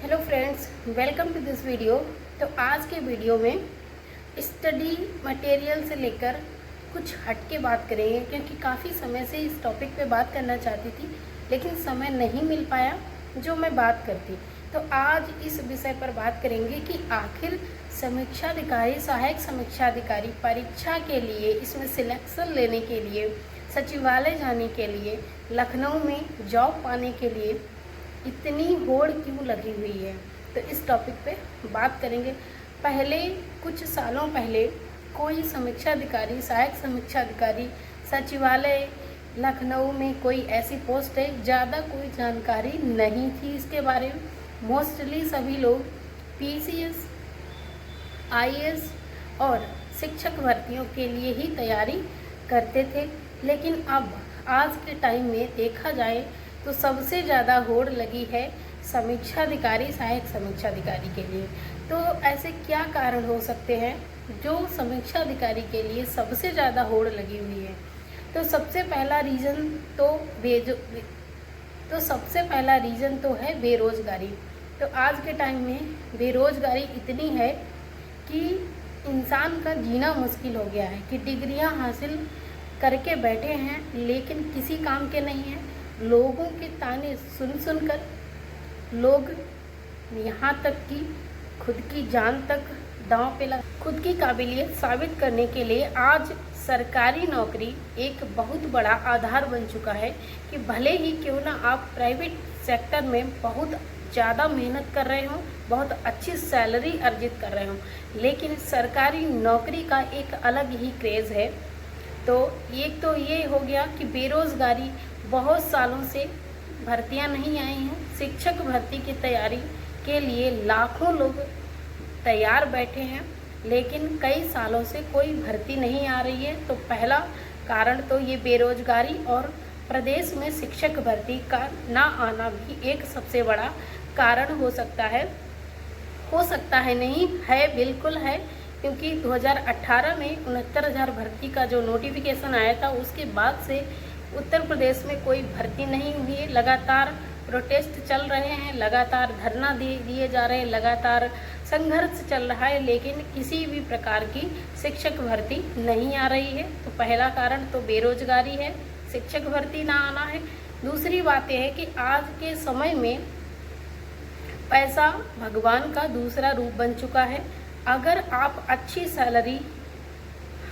Hello friends, welcome to this video. तो आज के वीडियो में स्टडी मटेरियल से लेकर कुछ हट के बात करेंगे, क्योंकि काफ़ी समय से इस टॉपिक पे बात करना चाहती थी लेकिन समय नहीं मिल पाया जो मैं बात करती। तो आज इस विषय पर बात करेंगे कि आखिर समीक्षाधिकारी, सहायक समीक्षाधिकारी परीक्षा के लिए, इसमें सिलेक्शन लेने के लिए, सचिवालय जाने के लिए, लखनऊ में जॉब पाने के लिए इतनी होड़ क्यों लगी हुई है। तो इस टॉपिक पे बात करेंगे। पहले कुछ सालों पहले कोई समीक्षाधिकारी, सहायक समीक्षाधिकारी, सचिवालय लखनऊ में कोई ऐसी पोस्ट है, ज़्यादा कोई जानकारी नहीं थी इसके बारे में। मोस्टली सभी लोग पीसीएस, आईएएस और शिक्षक भर्तियों के लिए ही तैयारी करते थे। लेकिन अब आज के टाइम में देखा जाए तो सबसे ज़्यादा होड़ लगी है समीक्षाधिकारी, सहायक समीक्षाधिकारी के लिए। तो ऐसे क्या कारण हो सकते हैं जो समीक्षाधिकारी के लिए सबसे ज़्यादा होड़ लगी हुई है। तो सबसे पहला रीज़न तो है बेरोज़गारी। तो आज के टाइम में बेरोज़गारी इतनी है कि इंसान का जीना मुश्किल हो गया है कि डिग्रियां हासिल करके बैठे हैं लेकिन किसी काम के नहीं हैं। लोगों के ताने सुन सुनकर लोग यहाँ तक कि खुद की जान तक दांव पे लगा, खुद की काबिलियत साबित करने के लिए आज सरकारी नौकरी एक बहुत बड़ा आधार बन चुका है कि भले ही क्यों ना आप प्राइवेट सेक्टर में बहुत ज़्यादा मेहनत कर रहे हो, बहुत अच्छी सैलरी अर्जित कर रहे हो, लेकिन सरकारी नौकरी का एक अलग ही क्रेज़ है। तो एक तो ये हो गया कि बेरोज़गारी, बहुत सालों से भर्तियां नहीं आई हैं। शिक्षक भर्ती की तैयारी के लिए लाखों लोग तैयार बैठे हैं लेकिन कई सालों से कोई भर्ती नहीं आ रही है। तो पहला कारण तो ये बेरोज़गारी और प्रदेश में शिक्षक भर्ती का ना आना भी एक सबसे बड़ा कारण हो सकता है। नहीं है, बिल्कुल है, क्योंकि 2018 में 69,000 भर्ती का जो नोटिफिकेशन आया था उसके बाद से उत्तर प्रदेश में कोई भर्ती नहीं हुई है। लगातार प्रोटेस्ट चल रहे हैं, लगातार धरना दिए जा रहे हैं, लगातार संघर्ष चल रहा है, लेकिन किसी भी प्रकार की शिक्षक भर्ती नहीं आ रही है। तो पहला कारण तो बेरोजगारी है, शिक्षक भर्ती ना आना है। दूसरी बात यह है कि आज के समय में पैसा भगवान का दूसरा रूप बन चुका है। अगर आप अच्छी सैलरी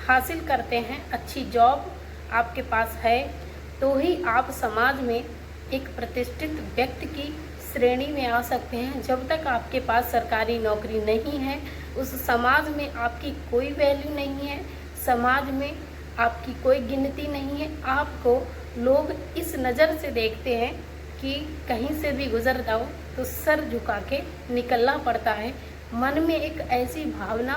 हासिल करते हैं, अच्छी जॉब आपके पास है, तो ही आप समाज में एक प्रतिष्ठित व्यक्ति की श्रेणी में आ सकते हैं। जब तक आपके पास सरकारी नौकरी नहीं है, उस समाज में आपकी कोई वैल्यू नहीं है, समाज में आपकी कोई गिनती नहीं है। आपको लोग इस नज़र से देखते हैं कि कहीं से भी गुजर जाओ तो सर झुका के निकलना पड़ता है। मन में एक ऐसी भावना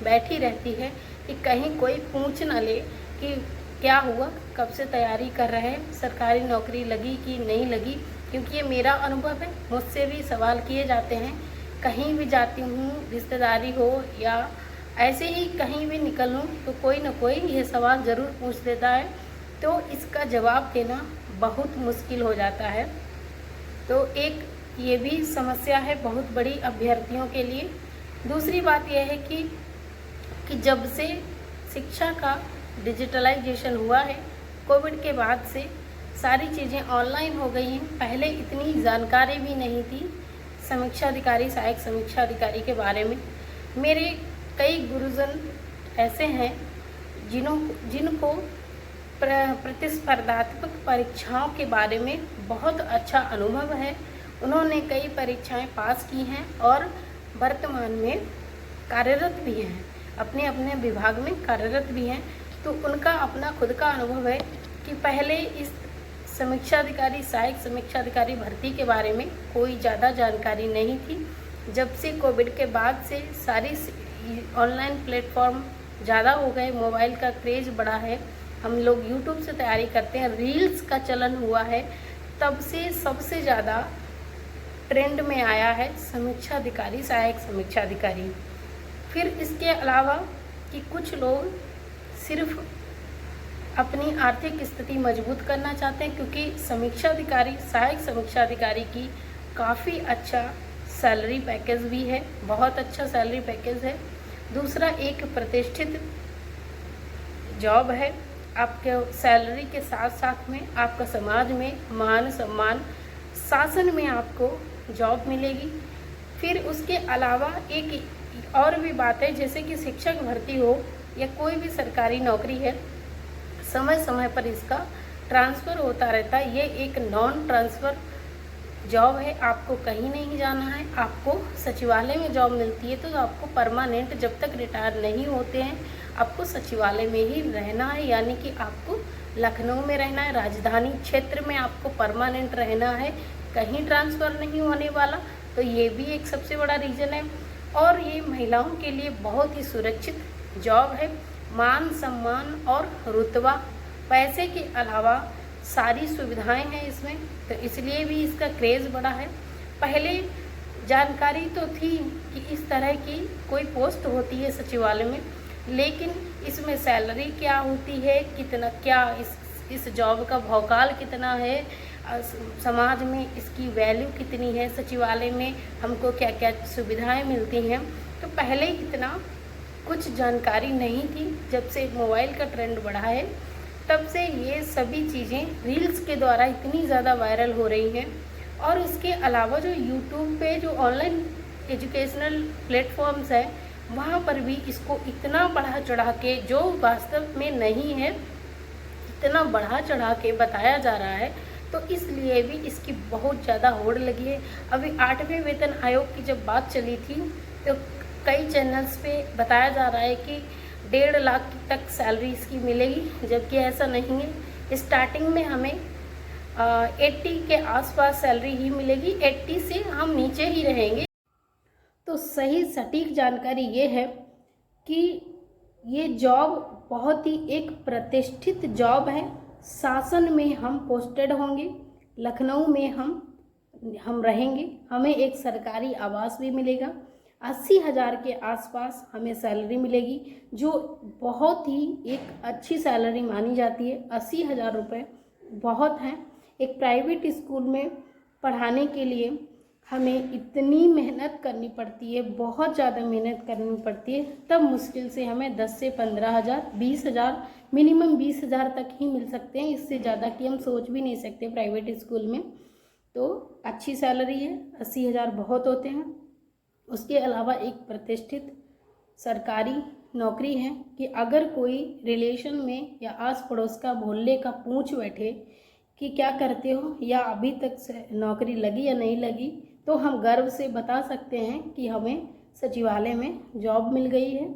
बैठी रहती है कि कहीं कोई पूछ न ले कि क्या हुआ, कब से तैयारी कर रहे हैं, सरकारी नौकरी लगी कि नहीं लगी। क्योंकि ये मेरा अनुभव है, मुझसे भी सवाल किए जाते हैं। कहीं भी जाती हूँ, रिश्तेदारी हो या ऐसे ही कहीं भी निकलूँ तो कोई ना कोई ये सवाल ज़रूर पूछ देता है। तो इसका जवाब देना बहुत मुश्किल हो जाता है। तो एक ये भी समस्या है बहुत बड़ी अभ्यर्थियों के लिए। दूसरी बात यह है कि जब से शिक्षा का डिजिटलाइजेशन हुआ है, कोविड के बाद से सारी चीज़ें ऑनलाइन हो गई हैं। पहले इतनी जानकारी भी नहीं थी समीक्षाधिकारी, सहायक समीक्षाधिकारी के बारे में। मेरे कई गुरुजन ऐसे हैं जिनको प्रतिस्पर्धात्मक परीक्षाओं के बारे में बहुत अच्छा अनुभव है। उन्होंने कई परीक्षाएं पास की हैं और वर्तमान में कार्यरत भी हैं, अपने अपने विभाग में कार्यरत भी हैं। तो उनका अपना खुद का अनुभव है कि पहले इस समीक्षाधिकारी, सहायक समीक्षाधिकारी भर्ती के बारे में कोई ज़्यादा जानकारी नहीं थी। जब से कोविड के बाद से सारी ऑनलाइन प्लेटफॉर्म ज़्यादा हो गए, मोबाइल का क्रेज़ बढ़ा है, हम लोग यूट्यूब से तैयारी करते हैं, रील्स का चलन हुआ है, तब से सबसे ज़्यादा ट्रेंड में आया है समीक्षाधिकारी, सहायक समीक्षाधिकारी। फिर इसके अलावा कि कुछ लोग सिर्फ अपनी आर्थिक स्थिति मजबूत करना चाहते हैं, क्योंकि समीक्षाधिकारी, सहायक समीक्षाधिकारी की काफ़ी अच्छा सैलरी पैकेज भी है, बहुत अच्छा सैलरी पैकेज है। दूसरा, एक प्रतिष्ठित जॉब है। आपके सैलरी के साथ साथ में आपका समाज में मान सम्मान, शासन में आपको जॉब मिलेगी। फिर उसके अलावा एक और भी बात है, जैसे कि शिक्षक भर्ती हो या कोई भी सरकारी नौकरी है, समय समय पर इसका ट्रांसफ़र होता रहता है। ये एक नॉन ट्रांसफ़र जॉब है, आपको कहीं नहीं जाना है। आपको सचिवालय में जॉब मिलती है, तो आपको परमानेंट जब तक रिटायर नहीं होते हैं आपको सचिवालय में ही रहना है, यानी कि आपको लखनऊ में रहना है, राजधानी क्षेत्र में आपको परमानेंट रहना है, कहीं ट्रांसफ़र नहीं होने वाला। तो ये भी एक सबसे बड़ा रीज़न है। और ये महिलाओं के लिए बहुत ही सुरक्षित जॉब है। मान सम्मान और रुतबा, पैसे के अलावा सारी सुविधाएं हैं इसमें, तो इसलिए भी इसका क्रेज़ बढ़ा है। पहले जानकारी तो थी कि इस तरह की कोई पोस्ट होती है सचिवालय में, लेकिन इसमें सैलरी क्या होती है, कितना क्या इस जॉब का भौकाल कितना है, समाज में इसकी वैल्यू कितनी है, सचिवालय में हमको क्या क्या सुविधाएं मिलती हैं, तो पहले इतना कुछ जानकारी नहीं थी। जब से मोबाइल का ट्रेंड बढ़ा है तब से ये सभी चीज़ें रील्स के द्वारा इतनी ज़्यादा वायरल हो रही हैं। और इसके अलावा जो यूट्यूब पे जो ऑनलाइन एजुकेशनल प्लेटफॉर्म्स है, वहाँ पर भी इसको इतना बढ़ा चढ़ा के, जो वास्तव में नहीं है, इतना बढ़ा चढ़ा के बताया जा रहा है, तो इसलिए भी इसकी बहुत ज़्यादा होड़ लगी है। अभी 8वें वेतन आयोग की जब बात चली थी तो कई चैनल्स पे बताया जा रहा है कि 1.5 लाख तक सैलरी इसकी मिलेगी, जबकि ऐसा नहीं है। स्टार्टिंग में हमें 80 के आसपास सैलरी ही मिलेगी, 80 से हम नीचे ही रहेंगे। तो सही सटीक जानकारी ये है कि ये जॉब बहुत ही एक प्रतिष्ठित जॉब है। शासन में हम पोस्टेड होंगे, लखनऊ में हम रहेंगे, हमें एक सरकारी आवास भी मिलेगा, 80,000 के आसपास हमें सैलरी मिलेगी, जो बहुत ही एक अच्छी सैलरी मानी जाती है। 80,000 रुपये बहुत हैं। एक प्राइवेट स्कूल में पढ़ाने के लिए हमें इतनी मेहनत करनी पड़ती है, बहुत ज़्यादा मेहनत करनी पड़ती है, तब मुश्किल से हमें 10 से 15,000, 20,000, मिनिमम 20,000 तक ही मिल सकते हैं। इससे ज़्यादा की हम सोच भी नहीं सकते प्राइवेट स्कूल में। तो अच्छी सैलरी है, 80,000 बहुत होते हैं। उसके अलावा एक प्रतिष्ठित सरकारी नौकरी है कि अगर कोई रिलेशन में या आस पड़ोस का मोहल्ले का पूछ बैठे कि क्या करते हो या अभी तक से नौकरी लगी या नहीं लगी, तो हम गर्व से बता सकते हैं कि हमें सचिवालय में जॉब मिल गई है।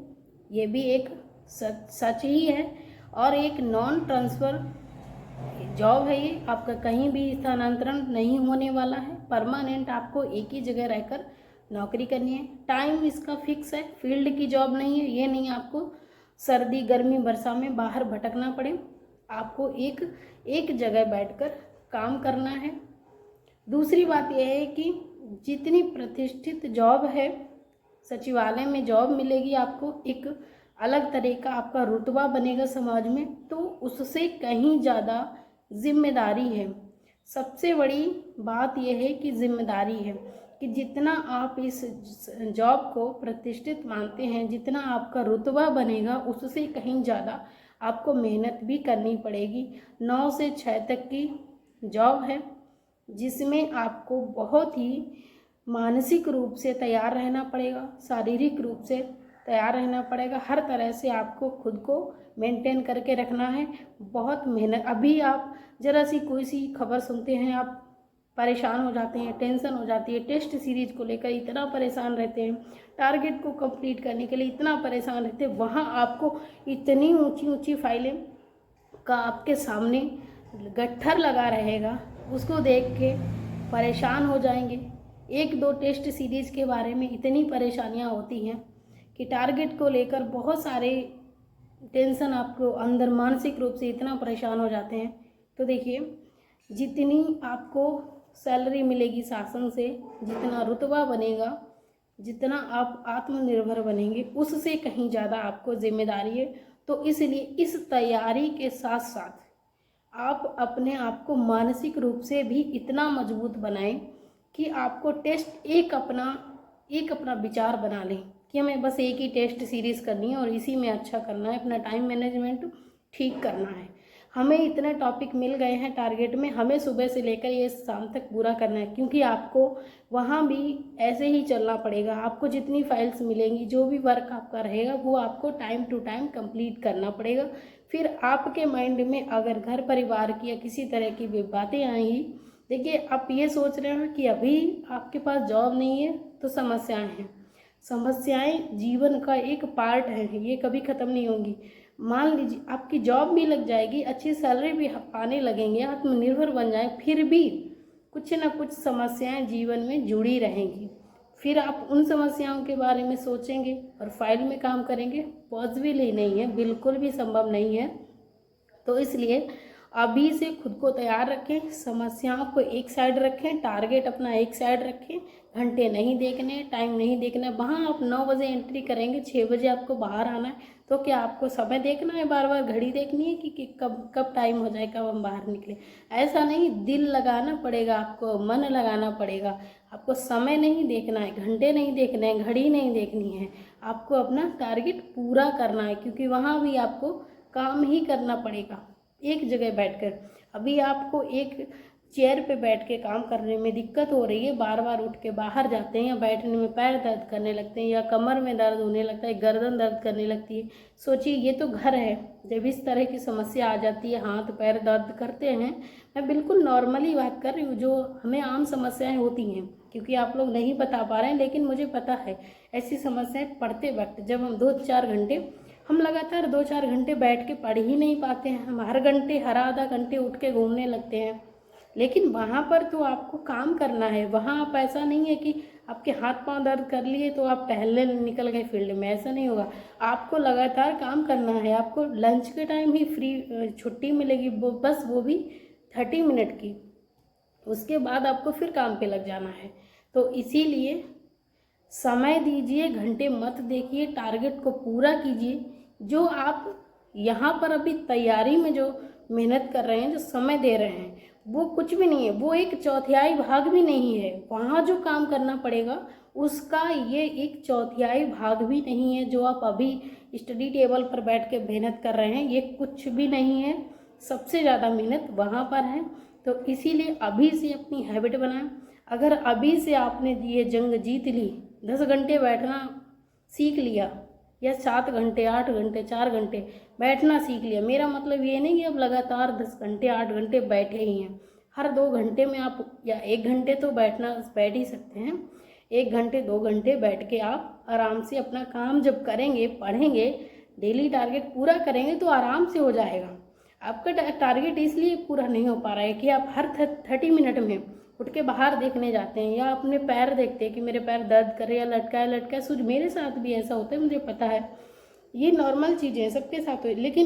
ये भी एक सच ही है। और एक नॉन ट्रांसफ़र जॉब है ये, आपका कहीं भी स्थानांतरण नहीं होने वाला है। परमानेंट आपको एक ही जगह रहकर नौकरी करनी है। टाइम इसका फिक्स है, फील्ड की जॉब नहीं है। ये नहीं आपको सर्दी गर्मी वर्षा में बाहर भटकना पड़े, आपको एक जगह बैठकर काम करना है। दूसरी बात यह है कि जितनी प्रतिष्ठित जॉब है, सचिवालय में जॉब मिलेगी आपको, एक अलग तरह का आपका रुतबा बनेगा समाज में, तो उससे कहीं ज़्यादा जिम्मेदारी है। सबसे बड़ी बात यह है कि जिम्मेदारी है कि जितना आप इस जॉब को प्रतिष्ठित मानते हैं, जितना आपका रुतबा बनेगा, उससे कहीं ज़्यादा आपको मेहनत भी करनी पड़ेगी। 9 से 6 तक की जॉब है, जिसमें आपको बहुत ही मानसिक रूप से तैयार रहना पड़ेगा, शारीरिक रूप से तैयार रहना पड़ेगा। हर तरह से आपको खुद को मेंटेन करके रखना है। बहुत मेहनत। अभी आप ज़रा सी कोई सी खबर सुनते हैं, आप परेशान हो जाते हैं, टेंशन हो जाती है। टेस्ट सीरीज को लेकर इतना परेशान रहते हैं, टारगेट को कंप्लीट करने के लिए इतना परेशान रहते हैं। वहाँ आपको इतनी ऊंची ऊंची फाइलें का आपके सामने गट्ठर लगा रहेगा, उसको देख के परेशान हो जाएंगे। 1-2 टेस्ट सीरीज़ के बारे में इतनी परेशानियाँ होती हैं कि टारगेट को लेकर बहुत सारे टेंशन आपको अंदर मानसिक रूप से इतना परेशान हो जाते हैं। तो देखिए, जितनी आपको सैलरी मिलेगी शासन से, जितना रुतबा बनेगा, जितना आप आत्मनिर्भर बनेंगे, उससे कहीं ज़्यादा आपको जिम्मेदारी है। तो इसलिए इस तैयारी के साथ साथ आप अपने आप को मानसिक रूप से भी इतना मजबूत बनाएं कि आपको टेस्ट एक अपना विचार बना लें कि हमें बस एक ही टेस्ट सीरीज़ करनी है और इसी में अच्छा करना है, अपना टाइम मैनेजमेंट ठीक करना है। हमें इतने टॉपिक मिल गए हैं टारगेट में, हमें सुबह से लेकर ये शाम तक पूरा करना है, क्योंकि आपको वहाँ भी ऐसे ही चलना पड़ेगा। आपको जितनी फाइल्स मिलेंगी, जो भी वर्क आपका रहेगा, वो आपको टाइम टू टाइम कंप्लीट करना पड़ेगा। फिर आपके माइंड में अगर घर परिवार की या किसी तरह की भी बातें आएंगी, देखिए आप ये सोच रहे हो कि अभी आपके पास जॉब नहीं है तो समस्याएं हैं। समस्याएं जीवन का एक पार्ट है, ये कभी ख़त्म नहीं होंगी। मान लीजिए आपकी जॉब भी लग जाएगी, अच्छी सैलरी भी पाने लगेंगे, आत्मनिर्भर बन जाए, फिर भी कुछ ना कुछ समस्याएं जीवन में जुड़ी रहेंगी। फिर आप उन समस्याओं के बारे में सोचेंगे और फाइल में काम करेंगे, पॉसिबल ही नहीं है, बिल्कुल भी संभव नहीं है। तो इसलिए अभी से खुद को तैयार रखें, समस्याओं को एक साइड रखें, टारगेट अपना एक साइड रखें, घंटे नहीं देखने, टाइम नहीं देखना। वहाँ आप 9 बजे एंट्री करेंगे, 6 बजे आपको बाहर आना है, तो क्या आपको समय देखना है, बार बार घड़ी देखनी है कि कब टाइम हो जाए, कब हम बाहर निकले? ऐसा नहीं, दिल लगाना पड़ेगा, आपको मन लगाना पड़ेगा। आपको समय नहीं देखना है, घंटे नहीं देखने हैं, घड़ी नहीं देखनी है, आपको अपना टारगेट पूरा करना है, क्योंकि वहाँ भी आपको काम ही करना पड़ेगा एक जगह बैठकर। अभी आपको एक चेयर पे बैठ के काम करने में दिक्कत हो रही है, बार बार उठ के बाहर जाते हैं, या बैठने में पैर दर्द करने लगते हैं, या कमर में दर्द होने लगता है, गर्दन दर्द करने लगती है। सोचिए ये तो घर है, जब इस तरह की समस्या आ जाती है, हाथ पैर दर्द करते हैं, मैं बिल्कुल नॉर्मली बात कर रही हूँ, जो हमें आम समस्याएं होती हैं, क्योंकि आप लोग नहीं बता पा रहे हैं, लेकिन मुझे पता है ऐसी समस्याएं पढ़ते वक्त जब हम 2-4 घंटे, हम लगातार 2-4 घंटे बैठ के पढ़ ही नहीं पाते हैं, हम हर आधा घंटे उठ के घूमने लगते हैं। लेकिन वहाँ पर तो आपको काम करना है, वहाँ आप ऐसा नहीं है कि आपके हाथ पांव दर्द कर लिए तो आप टहलने निकल गए फील्ड में, ऐसा नहीं होगा। आपको लगातार काम करना है, आपको लंच के टाइम ही फ्री छुट्टी मिलेगी, बस वो भी 30 मिनट की, उसके बाद आपको फिर काम पे लग जाना है। तो इसीलिए समय दीजिए, घंटे मत देखिए, टारगेट को पूरा कीजिए। जो आप यहाँ पर अभी तैयारी में जो मेहनत कर रहे हैं, जो समय दे रहे हैं, वो कुछ भी नहीं है, वो 1/4 भाग भी नहीं है। वहाँ जो काम करना पड़ेगा उसका ये 1/4 भाग भी नहीं है। जो आप अभी स्टडी टेबल पर बैठ के मेहनत कर रहे हैं, ये कुछ भी नहीं है, सबसे ज़्यादा मेहनत वहाँ पर है। तो इसीलिए अभी से अपनी हैबिट बनाएं। अगर अभी से आपने ये जंग जीत ली, 10 घंटे बैठना सीख लिया, या 7 घंटे 8 घंटे 4 घंटे बैठना सीख लिया, मेरा मतलब ये नहीं कि अब लगातार 10 घंटे 8 घंटे बैठे ही हैं। हर 2 घंटे में आप, या 1 घंटे तो बैठ ही सकते हैं, 1 घंटे 2 घंटे बैठ के आप आराम से अपना काम जब करेंगे, पढ़ेंगे, डेली टारगेट पूरा करेंगे, तो आराम से हो जाएगा। आपका टारगेट इसलिए पूरा नहीं हो पा रहा है कि आप हर 30 मिनट में उठ के बाहर देखने जाते हैं, या अपने पैर देखते हैं कि मेरे पैर दर्द कर रहे हैं, लटका है सूझ। मेरे साथ भी ऐसा होता है, मुझे पता है, ये नॉर्मल चीज़ें हैं, सबके साथ हो। लेकिन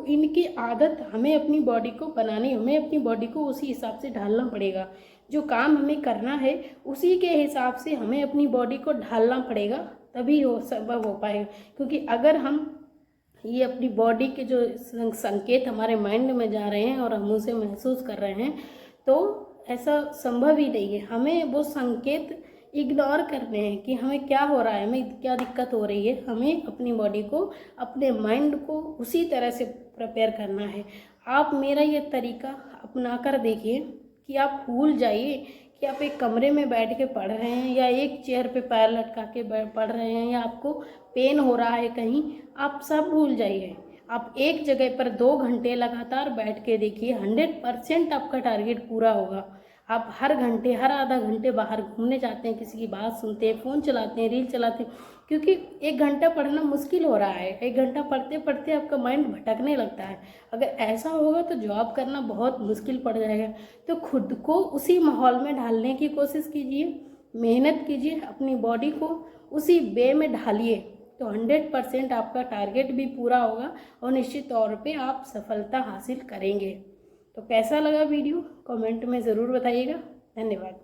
इनकी आदत हमें अपनी बॉडी को बनानी, हमें अपनी बॉडी को उसी हिसाब से ढालना पड़ेगा। जो काम हमें करना है उसी के हिसाब से हमें अपनी बॉडी को ढालना पड़ेगा, तभी वो संभव हो पाएगा। क्योंकि अगर हम ये अपनी बॉडी के जो संकेत हमारे माइंड में जा रहे हैं और हम उसे महसूस कर रहे हैं, तो ऐसा संभव ही नहीं है। हमें वो संकेत इग्नोर करने हैं कि हमें क्या हो रहा है, हमें क्या दिक्कत हो रही है। हमें अपनी बॉडी को, अपने माइंड को उसी तरह से प्रिपेयर करना है। आप मेरा ये तरीका अपना कर देखिए कि आप भूल जाइए कि आप एक कमरे में बैठ के पढ़ रहे हैं, या एक चेयर पे पैर लटका के पढ़ रहे हैं, या आपको पेन हो रहा है कहीं, आप सब भूल जाइए। आप एक जगह पर 2 घंटे लगातार बैठ के देखिए, 100% आपका टारगेट पूरा होगा। आप हर घंटे, हर आधा घंटे बाहर घूमने जाते हैं, किसी की बात सुनते हैं, फ़ोन चलाते हैं, रील चलाते हैं, क्योंकि 1 घंटा पढ़ना मुश्किल हो रहा है। 1 घंटा पढ़ते पढ़ते आपका माइंड भटकने लगता है। अगर ऐसा होगा तो जॉब करना बहुत मुश्किल पड़ जाएगा। तो खुद को उसी माहौल में ढालने की कोशिश कीजिए, मेहनत कीजिए, अपनी बॉडी को उसी वे में ढालिए, तो 100% आपका टारगेट भी पूरा होगा और निश्चित तौर पे आप सफलता हासिल करेंगे। तो कैसा लगा वीडियो, कमेंट में ज़रूर बताइएगा। धन्यवाद।